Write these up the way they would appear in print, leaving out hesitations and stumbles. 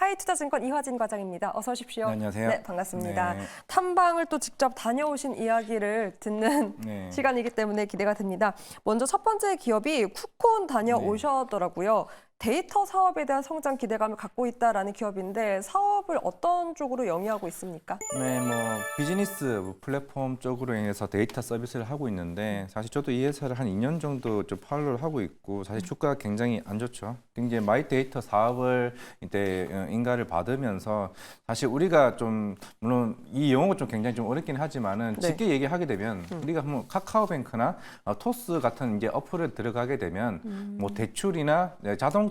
하이투자증권 이화진 과장입니다. 어서 오십시오. 네, 안녕하세요. 네, 반갑습니다. 네. 탐방을 또 직접 다녀오신 이야기를 듣는 네. 시간이기 때문에 기대가 됩니다. 먼저 첫 번째 기업이 쿠콘 다녀오셨더라고요. 데이터 사업에 대한 성장 기대감을 갖고 있다라는 기업인데 사업을 어떤 쪽으로 영위하고 있습니까? 네, 비즈니스 플랫폼 쪽으로 인해서 데이터 서비스를 하고 있는데 사실 저도 이 회사를 한 2년 정도 좀 팔로우를 하고 있고 사실 주가가 굉장히 안 좋죠. 이제 마이 데이터 사업을 이때 인가를 받으면서 사실 우리가 좀 물론 이 용어가 좀 굉장히 좀 어렵긴 하지만은 쉽게 얘기하게 되면 우리가 뭐 카카오뱅크나 토스 같은 이제 어플을 들어가게 되면 뭐 대출이나 자동차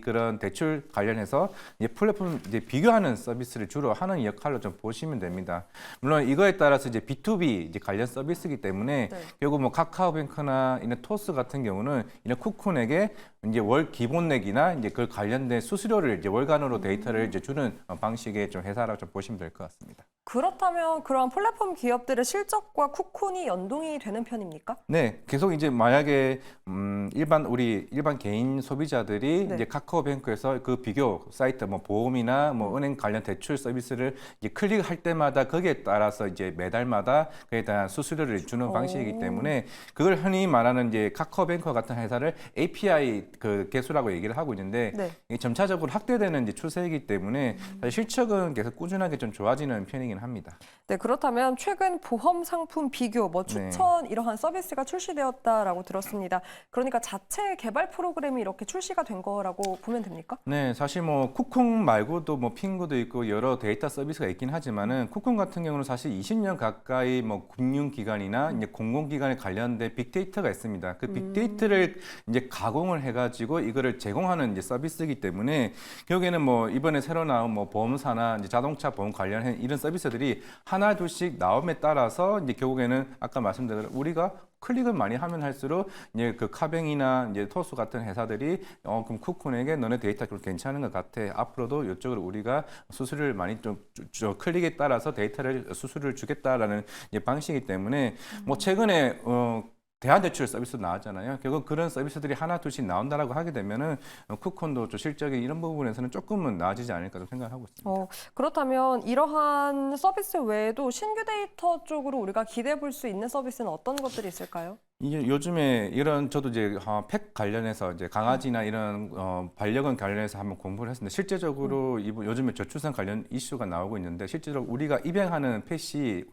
그런 대출 관련해서 이제 플랫폼 이제 비교하는 서비스를 주로 하는 역할로 좀 보시면 됩니다. 물론 이거에 따라서 이제 B2B 이제 관련 서비스이기 때문에 결국 뭐 카카오뱅크나 이런 토스 같은 경우는 이런 쿠콘에게 이제 월 기본 내기나 이제 그 관련된 수수료를 이제 월간으로 데이터를 이제 주는 방식의 좀 회사라고 좀 보시면 될 것 같습니다. 그렇다면 그런 플랫폼 기업들의 실적과 쿠콘이 연동이 되는 편입니까? 네, 계속 이제 만약에 일반 개인 소비자들이 이제 카카오뱅크에서 그 비교 사이트 뭐 보험이나 뭐 은행 관련 대출 서비스를 이제 클릭할 때마다 거기에 따라서 이제 매달마다 그에 대한 수수료를 주는 방식이기 때문에 그걸 흔히 말하는 이제 카카오뱅크 같은 회사를 API 그 개수라고 얘기를 하고 있는데 이게 점차적으로 확대되는 이제 추세이기 때문에 사실 실적은 계속 꾸준하게 좀 좋아지는 편이긴 합니다. 네, 그렇다면 최근 보험 상품 비교, 뭐 추천 이러한 서비스가 출시되었다라고 들었습니다. 그러니까 자체 개발 프로그램이 이렇게 출시가 된 거라고 보면 됩니까? 네, 사실 뭐 쿠콩 말고도 뭐 핑구도 있고 여러 데이터 서비스가 있긴 하지만은 쿠콩 같은 경우는 사실 20년 가까이 뭐 금융기관이나 이제 공공기관에 관련된 빅데이터가 있습니다. 그 빅데이터를 이제 가공을 해가지고 이거를 제공하는 이제 서비스이기 때문에 결국에는 뭐 이번에 새로 나온 뭐 보험사나 이제 자동차 보험 관련한 이런 서비스들이 하나 둘씩 나옴에 따라서 이제 결국에는 아까 말씀드린 우리가 클릭을 많이 하면 할수록 이제 그 카뱅이나 이제 토스 같은 회사들이 그럼 쿠콘에게 너네 데이터 좀 괜찮은 것 같아. 앞으로도 이쪽으로 우리가 수수료를 많이 좀 클릭에 따라서 데이터를 수수료를 주겠다라는 이제 방식이기 때문에 뭐 최근에 대한대출 서비스 나왔잖아요. 결국 그런 서비스들이 하나 둘씩 나온다라고 하게 되면은 쿠콘도 좀 실적이 이런 부분에서는 조금은 나아지지 않을까 생각하고 있습니다. 그렇다면 이러한 서비스 외에도 신규 데이터 쪽으로 우리가 기대해 볼 수 있는 서비스는 어떤 것들이 있을까요? 이게 요즘에 이런 저도 이제 펫 관련해서 이제 강아지나 이런 반려견 관련해서 한번 공부를 했는데 실제적으로 요즘에 저출산 관련 이슈가 나오고 있는데 실제로 우리가 입양하는 펫이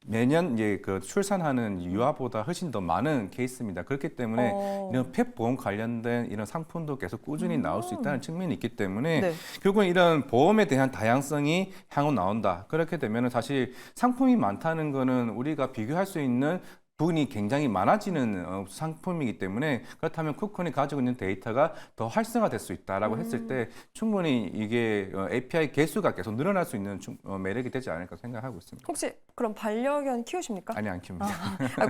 매년 이제 그 출산하는 유아보다 훨씬 더 많은 케이스입니다. 그렇기 때문에 이런 펫 보험 관련된 이런 상품도 계속 꾸준히 나올 수 있다는 측면이 있기 때문에 결국은 이런 보험에 대한 다양성이 향후 나온다. 그렇게 되면은 사실 상품이 많다는 거는 우리가 비교할 수 있는 부분이 굉장히 많아지는 상품이기 때문에 그렇다면 쿠콘이 가지고 있는 데이터가 더 활성화될 수 있다라고 했을 때 충분히 이게 API 개수가 계속 늘어날 수 있는 매력이 되지 않을까 생각하고 있습니다. 혹시 그럼 반려견 키우십니까? 아니, 안 키웁니다.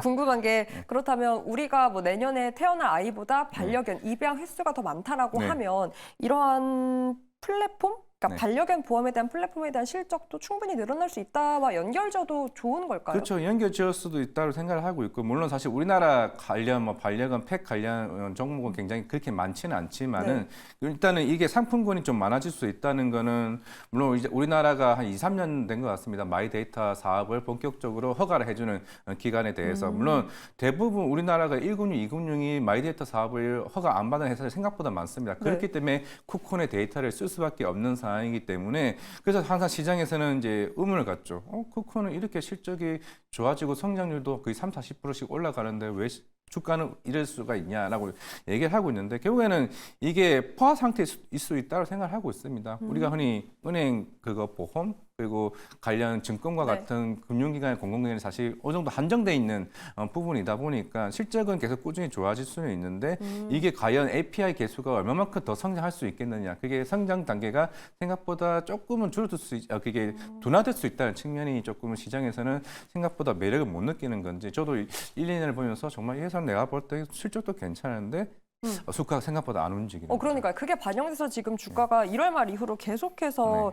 궁금한 게 그렇다면 우리가 뭐 내년에 태어날 아이보다 반려견 입양 횟수가 더 많다라고 하면 이러한 플랫폼? 그러니까 반려견 보험에 대한 플랫폼에 대한 실적도 충분히 늘어날 수 있다와 연결져도 좋은 걸까요? 그렇죠. 연결지을 수도 있다고 생각을 하고 있고 물론 사실 우리나라 관련 뭐 반려견 펫 관련 종목은 굉장히 그렇게 많지는 않지만은 일단은 이게 상품군이 좀 많아질 수 있다는 거는 물론 이제 우리나라가 한 2, 3년 된 것 같습니다. 마이 데이터 사업을 본격적으로 허가를 해주는 기관에 대해서 물론 대부분 우리나라가 1금융, 2금융이 마이 데이터 사업을 허가 안 받은 회사들이 생각보다 많습니다. 그렇기 때문에 쿠콘의 데이터를 쓸 수밖에 없는 상황이기 때문에 그래서 항상 시장에서는 이제 의문을 갖죠. 쿠콘은 이렇게 실적이 좋아지고 성장률도 거의 3, 40%씩 올라가는데 왜 주가는 이럴 수가 있냐라고 얘기를 하고 있는데 결국에는 이게 포화 상태일 수 있다고 생각을 하고 있습니다. 우리가 흔히 은행 그거 보험 그리고 관련 증권과 같은 금융기관의 공공기관이 사실 어느 정도 한정돼 있는 부분이다 보니까 실적은 계속 꾸준히 좋아질 수는 있는데 이게 과연 API 개수가 얼마만큼 더 성장할 수 있겠느냐 그게 성장 단계가 생각보다 조금은 줄어들 그게 둔화될 수 있다는 측면이 조금 시장에서는 생각보다 매력을 못 느끼는 건지 저도 1, 2년을 보면서 정말 이 회사는 내가 볼 때 실적도 괜찮은데 주가가 생각보다 안 움직이는 그러니까 그게 반영돼서 지금 주가가 1월 말 이후로 계속해서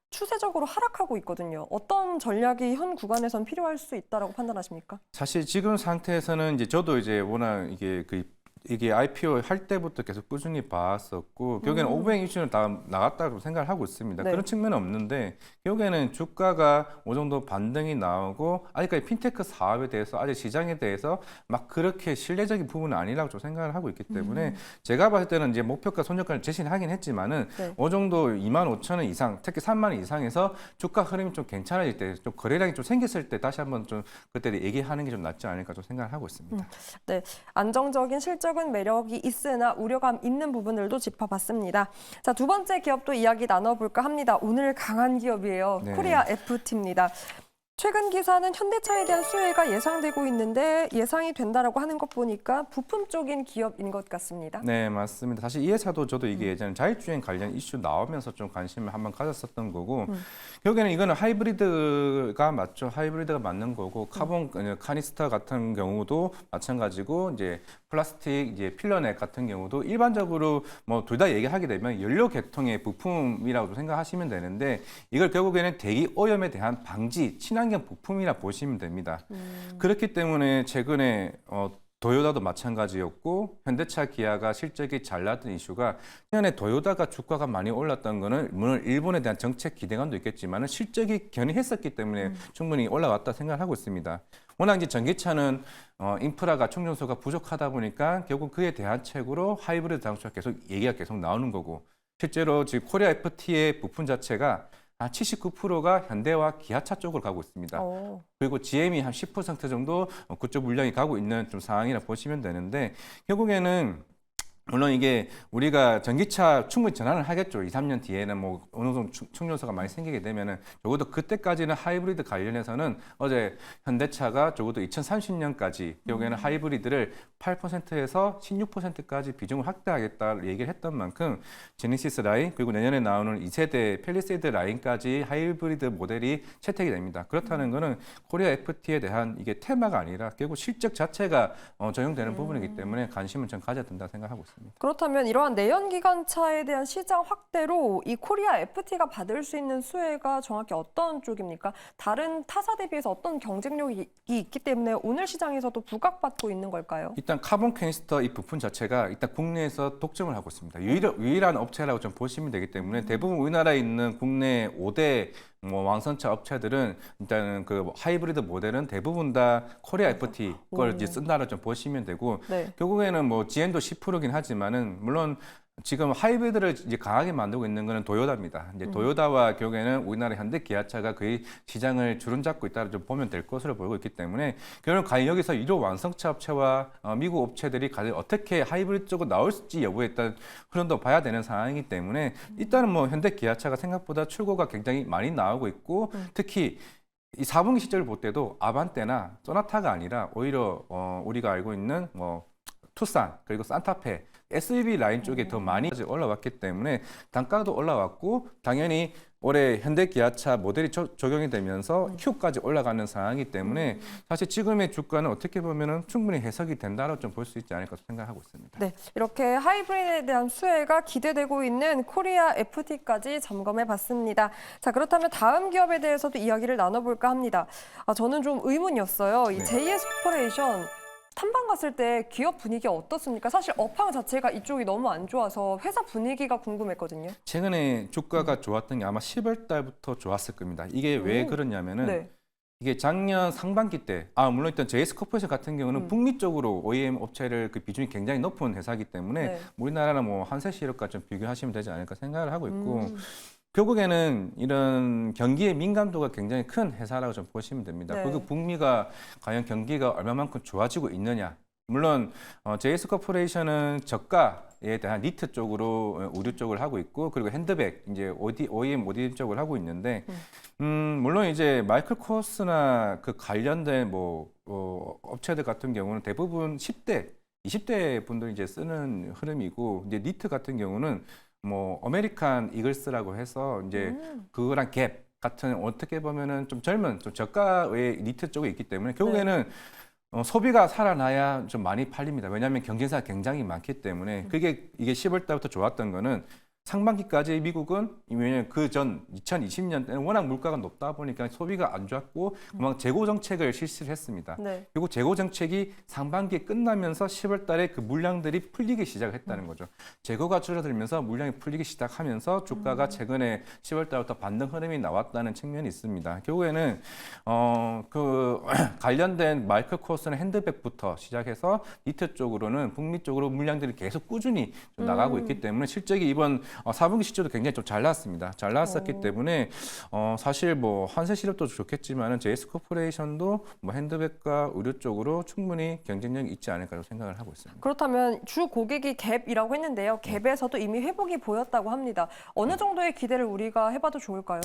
추세적으로 하락하고 있거든요. 어떤 전략이 현 구간에선 필요할 수 있다라고 판단하십니까? 사실 지금 상태에서는 이제 저도 이제 워낙 이게 그 이게 IPO 할 때부터 계속 꾸준히 봐왔었고 결국에는 오버행 이슈는 다 나갔다고 생각을 하고 있습니다. 네. 그런 측면은 없는데 결국에는 주가가 어느 정도 반등이 나오고 아직까지 핀테크 사업에 대해서 아직 시장에 대해서 막 그렇게 신뢰적인 부분은 아니라고 좀 생각을 하고 있기 때문에 제가 봤을 때는 이제 목표가 손절가를 제시는 하긴 했지만은 네. 어느 정도 25,000원 이상, 특히 30,000원 이상에서 주가 흐름이 좀 괜찮아질 때, 좀 거래량이 좀 생겼을 때 다시 한번 좀 그때 얘기하는 게 좀 낫지 않을까 좀 생각을 하고 있습니다. 네, 안정적인 실적은 매력이 있으나 우려감 있는 부분들도 짚어봤습니다. 자, 두 번째 기업도 이야기 나눠볼까 합니다. 오늘 강한 기업이에요. 네. 코리아 FT입니다. 최근 기사는 현대차에 대한 수혜가 예상되고 있는데 예상이 된다라고 하는 것 보니까 부품 쪽인 기업인 것 같습니다. 네, 맞습니다. 사실 이 회사도 저도 이게 예전에 자율주행 관련 이슈 나오면서 좀 관심을 한번 가졌었던 거고 결국에는 이거는 하이브리드가 맞죠. 하이브리드가 맞는 거고 카본 카니스터 같은 경우도 마찬가지고 이제 플라스틱 이제 필러넥 같은 경우도 일반적으로 뭐 둘 다 얘기하게 되면 연료 계통의 부품이라고 생각하시면 되는데 이걸 결국에는 대기 오염에 대한 방지 친환경 부품이라 보시면 됩니다. 그렇기 때문에 최근에 도요다도 마찬가지였고 현대차 기아가 실적이 잘 나왔던 이슈가 최근에 도요다가 주가가 많이 올랐던 거는 물론 일본에 대한 정책 기대감도 있겠지만 실적이 견인했었기 때문에 충분히 올라왔다 생각하고 있습니다. 워낙 이제 전기차는 인프라가 충전소가 부족하다 보니까 결국 그에 대한 책으로 하이브리드 장수가 계속 얘기가 계속 나오는 거고 실제로 지금 코리아 FT의 부품 자체가 한 79%가 현대와 기아차 쪽으로 가고 있습니다. 그리고 GM이 한 10% 정도 그쪽 물량이 가고 있는 좀 상황이라 보시면 되는데 결국에는 물론 이게 우리가 전기차 충분히 전환을 하겠죠. 2, 3년 뒤에는 뭐 어느 정도 충전소가 많이 생기게 되면은 적어도 그때까지는 하이브리드 관련해서는 어제 현대차가 적어도 2030년까지 결국에는 하이브리드를 8%에서 16%까지 비중을 확대하겠다 얘기를 했던 만큼 제네시스 라인 그리고 내년에 나오는 2세대 팰리세이드 라인까지 하이브리드 모델이 채택이 됩니다. 그렇다는 거는 코리아 FT에 대한 이게 테마가 아니라 결국 실적 자체가 적용되는 부분이기 때문에 관심을 좀 가져야 된다 생각하고 있습니다. 그렇다면 이러한 내연기관차에 대한 시장 확대로 이 코리아 FT가 받을 수 있는 수혜가 정확히 어떤 쪽입니까? 다른 타사 대비해서 어떤 경쟁력이 있기 때문에 오늘 시장에서도 부각받고 있는 걸까요? 일단 카본 캐니스터 이 부품 자체가 일단 국내에서 독점을 하고 있습니다. 유일한 업체라고 좀 보시면 되기 때문에 대부분 우리나라에 있는 국내 5대 뭐 왕선차 업체들은 일단은 그 하이브리드 모델은 대부분 다 코리아 FT 걸 이제 쓴다로 좀 보시면 되고 네. 결국에는 뭐 GM도 10%긴 하지만은 물론 지금 하이브리드를 이제 강하게 만들고 있는 거는 도요다입니다. 이제 도요다와 결국에는 우리나라 현대 기아차가 거의 시장을 주름잡고 있다고 좀 보면 될 것으로 보이고 있기 때문에 결국 과연 여기서 1호 완성차 업체와 미국 업체들이 과연 어떻게 하이브리드 쪽으로 나올지 여부에 일단 흐름도 봐야 되는 상황이기 때문에 일단은 뭐 현대 기아차가 생각보다 출고가 굉장히 많이 나오고 있고 특히 이 4분기 실적을 볼 때도 아반떼나 소나타가 아니라 오히려 우리가 알고 있는 뭐 투싼 그리고 산타페 SUV 라인 쪽에 더 많이 올라왔기 때문에 단가도 올라왔고 당연히 올해 현대 기아차 모델이 적용이 되면서 Q까지 올라가는 상황이기 때문에 사실 지금의 주가는 어떻게 보면은 충분히 해석이 된다고 좀 볼 수 있지 않을까 생각하고 있습니다. 네, 이렇게 하이브리드에 대한 수혜가 기대되고 있는 코리아 FT까지 점검해 봤습니다. 자, 그렇다면 다음 기업에 대해서도 이야기를 나눠볼까 합니다. 저는 좀 의문이었어요. 이 네. JS 코퍼레이션 탐방 갔을 때 기업 분위기 어떻습니까? 사실 업황 자체가 이쪽이 너무 안 좋아서 회사 분위기가 궁금했거든요. 최근에 주가가 좋았던 게 아마 10월 달부터 좋았을 겁니다. 이게 왜 그러냐면은 네. 이게 작년 상반기 때, 물론 일단 JS 코퍼레이션 같은 경우는 북미 쪽으로 OEM 업체를 그 비중이 굉장히 높은 회사이기 때문에 네. 우리나라는 뭐 한세시력과 좀 비교하시면 되지 않을까 생각을 하고 있고 결국에는 이런 경기의 민감도가 굉장히 큰 회사라고 좀 보시면 됩니다. 네. 그리고 북미가 과연 경기가 얼마만큼 좋아지고 있느냐. 물론 JS 코퍼레이션은 저가에 대한 니트 쪽으로 의류 쪽을 하고 있고 그리고 핸드백 이제 OEM ODM 쪽을 하고 있는데 물론 이제 마이클 코스나 그 관련된 뭐 업체들 같은 경우는 대부분 10대, 20대 분들이 이제 쓰는 흐름이고 이제 니트 같은 경우는 뭐 아메리칸 이글스라고 해서 이제 그거랑 갭 같은 어떻게 보면은 좀 젊은 좀 저가의 니트 쪽에 있기 때문에 결국에는 소비가 살아나야 좀 많이 팔립니다. 왜냐하면 경쟁사가 굉장히 많기 때문에 이게 10월 달부터 좋았던 거는 상반기까지 미국은 왜냐하면 그 전 2020년 때는 워낙 물가가 높다 보니까 소비가 안 좋았고 그만 재고 정책을 실시를 했습니다. 네. 그리고 재고 정책이 상반기에 끝나면서 10월 달에 그 물량들이 풀리기 시작을 했다는 거죠. 재고가 줄어들면서 물량이 풀리기 시작하면서 주가가 최근에 10월 달부터 반등 흐름이 나왔다는 측면이 있습니다. 결국에는 그 관련된 마이클 코스는 핸드백부터 시작해서 니트 쪽으로는 북미 쪽으로 물량들이 계속 꾸준히 좀 나가고 있기 때문에 실적이 이번 4분기 실적도 굉장히 좀 잘 나왔습니다. 잘 나왔었기 때문에 사실 뭐 한세 실업도 좋겠지만은 JS 코퍼레이션도 뭐 핸드백과 의류 쪽으로 충분히 경쟁력이 있지 않을까라고 생각을 하고 있습니다. 그렇다면 주 고객이 갭이라고 했는데요. 갭에서도 이미 회복이 보였다고 합니다. 어느 정도의 기대를 우리가 해봐도 좋을까요?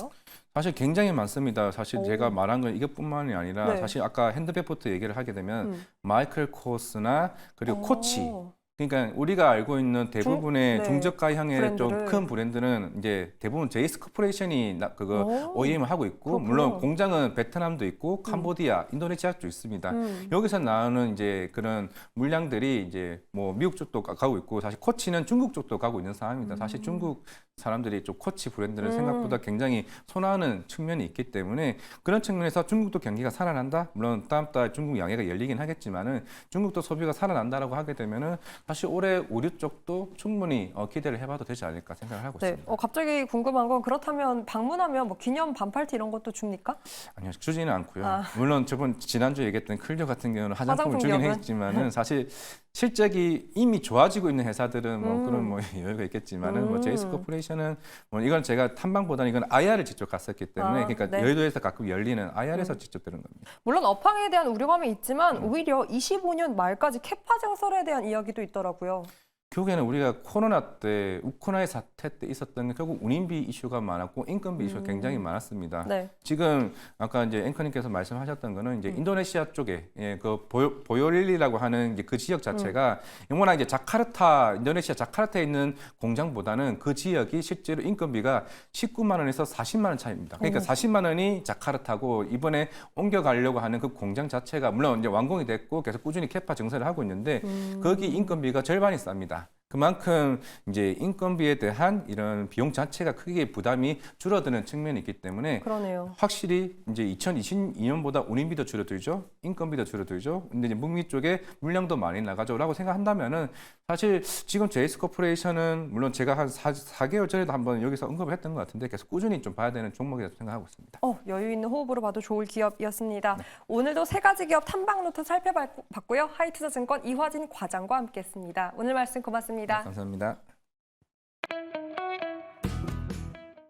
사실 굉장히 많습니다. 사실 제가 말한 건 이것뿐만이 아니라 네. 사실 아까 핸드백부터 얘기를 하게 되면 마이클 코스나 그리고 코치 그러니까 우리가 알고 있는 대부분의 네. 중저가형의 좀 브랜드를. 큰 브랜드는 이제 대부분 JS 코퍼레이션이 그거 OEM을 하고 있고 그렇구나. 물론 공장은 베트남도 있고 캄보디아, 인도네시아도 있습니다. 여기서 나오는 이제 그런 물량들이 이제 뭐 미국 쪽도 가고 있고 사실 코치는 중국 쪽도 가고 있는 상황입니다. 사실 중국 사람들이 좀 코치 브랜드를 생각보다 굉장히 선호하는 측면이 있기 때문에 그런 측면에서 중국도 경기가 살아난다. 물론 다음 달 중국 양해가 열리긴 하겠지만은 중국도 소비가 살아난다라고 하게 되면은 사실 올해 의류 쪽도 충분히 기대를 해봐도 되지 않을까 생각을 하고 네. 있습니다. 갑자기 궁금한 건 그렇다면 방문하면 뭐 기념 반팔티 이런 것도 줍니까? 아니요, 주지는 않고요. 물론 지난주에 얘기했던 클리오 같은 경우는 화장품을 화장품 주긴 기업은? 했지만은 사실 실적이 이미 좋아지고 있는 회사들은 뭐 그런 뭐 여유가 있겠지만은 뭐 제이스 코퍼레이션은 뭐 이건 제가 탐방보다는 이건 IR을 직접 갔었기 때문에 그러니까 네. 여의도에서 가끔 열리는 IR에서 직접 들은 겁니다. 물론 업황에 대한 우려감이 있지만 오히려 25년 말까지 캐파 증설에 대한 이야기도 있더라고요. 결국에는 우리가 코로나 때 우크라이나 사태 때 있었던 게 결국 운임비 이슈가 많았고 인건비 이슈가 굉장히 많았습니다. 네. 지금 아까 이제 앵커님께서 말씀하셨던 거는 이제 인도네시아 쪽에 그 보요릴리라고 하는 이제 그 지역 자체가 워낙 이제 인도네시아 자카르타에 있는 공장보다는 그 지역이 실제로 인건비가 19만 원에서 40만 원 차이입니다. 그러니까 40만 원이 자카르타고 이번에 옮겨가려고 하는 그 공장 자체가 물론 이제 완공이 됐고 계속 꾸준히 캐파 증설을 하고 있는데 거기 인건비가 절반이 쌉니다. 그만큼 이제 인건비에 대한 이런 비용 자체가 크게 부담이 줄어드는 측면이 있기 때문에 그러네요. 확실히 이제 2022년보다 운임비도 줄어들죠, 인건비도 줄어들죠. 근데 이제 북미 쪽에 물량도 많이 나가죠라고 생각한다면은 사실 지금 JS 코퍼레이션은 물론 제가 한 4개월 전에도 한번 여기서 언급을 했던 것 같은데 계속 꾸준히 좀 봐야 되는 종목이라고 생각하고 있습니다. 여유 있는 호흡으로 봐도 좋을 기업이었습니다. 오늘도 세 가지 기업 탐방 노트 살펴봤고요. 하이투자증권 이화진 과장과 함께했습니다. 오늘 말씀 고맙습니다. 감사합니다.